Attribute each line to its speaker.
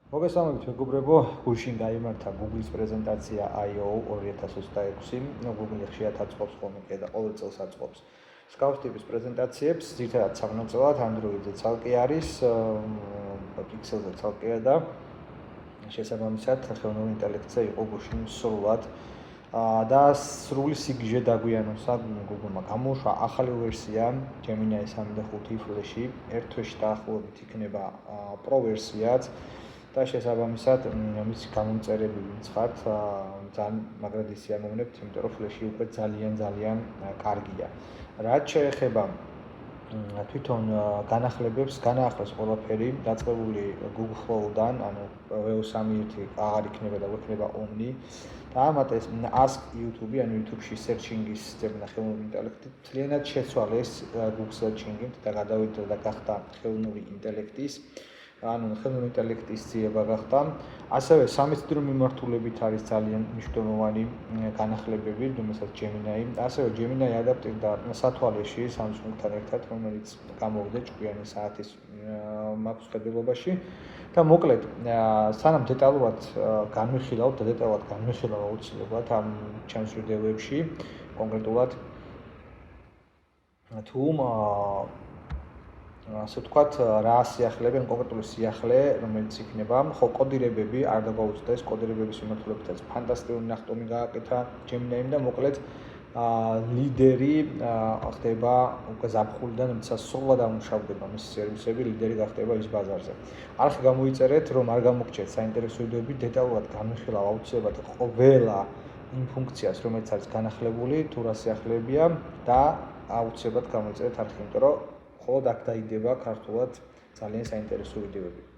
Speaker 1: მოგესალმებით მეგობრებო, გუშინ გაიმართა Google-ის პრეზენტაცია I/O 2026. Google ხშირად აწყობს ხოლმე და ყოველ წელს აწყობს მსგავს ტიპის პრეზენტაციებს, ძირითადად სამონაწილეად Android-ზე ცალკე არის, Pixel-ზე ცალკეა და შესაბამისად ხელოვნური ინტელექტზე იყო გუშინ სრულად და სრული სიგიჟე დაგვიანოსა Google-მა გამოუშვა ახალი ვერსია Gemini 3.5 Flash-ი, ერთ თვეში დაახლოებით იქნება Pro ვერსიაც და შესაბამისად მის გამომწერები ვინც ხართ ძალიან მაგრად ისიამოვნებთ, იმიტომ რომ Flash-ი უკვე ძალიან კარგია. რაც შეეხება თვითონ განახლებებს, განაახლეს ყველაფერი, დაწყებული Google Flow-დან, ანუ WEO3.1 აღარ იქნება და იქნება Omni. და ამათ ეს Ask YouTube, ანუ YouTube-ში searching-ის სისტემა ხელოვნური ინტელექტით მთლიანად შეცვალეს Google Searching-ით და გადავიდა და გახდა ხელოვნური ინტელექტის ანუ ხელოვნური ინტელექტის ძიება გახდა. ასევე სამეცნიერო მიმართულებით არის ძალიან მნიშვნელოვანი განახლებები, რომელსაც Gemini. ასევე Gemini ადაპტირდა სათვალეში Samsung-თან ერთად, რომელიც გამოვიდა ჭკვიანი საათის მაქსველობაში. და მოკლედ, სანამ დეტალურად განვიხილავთ და დეტალურად განვიხილავ აუცილებლად ამ ჩემს ვიდეოებში, კონკრეტულად თუ ასე ვთქვათ, რა სიახლეები, კონკრეტული სიახლე, რომელიც იქნება, ხო კოდირებები არ დაგაუწდეს, კოდირებების მიმართულებითაც ფანტასტიკური ნახტომი გააკეთა Gemini-მ და მოკლედ ლიდერი ხდება უკვე ზაფხულიდან, როცა სრულად ამუშავდება მისი სერვისები, ლიდერი გახდება ის ბაზარზე. არხი გამოიწერეთ, რომ არ გამოგჭერთ საინტერესო ვიდეოები, დეტალურად განვიხილავ აუცილებლად ყველა იმ ფუნქციას, რომელიც არის განახლებული, თუ რა სიახლეებია და აუცილებლად გამოიწერეთ არხი, იმიტომ რომ მხოლოდ აქ დაიდება ქართულად ძალიან საინტერესო ვიდეოები.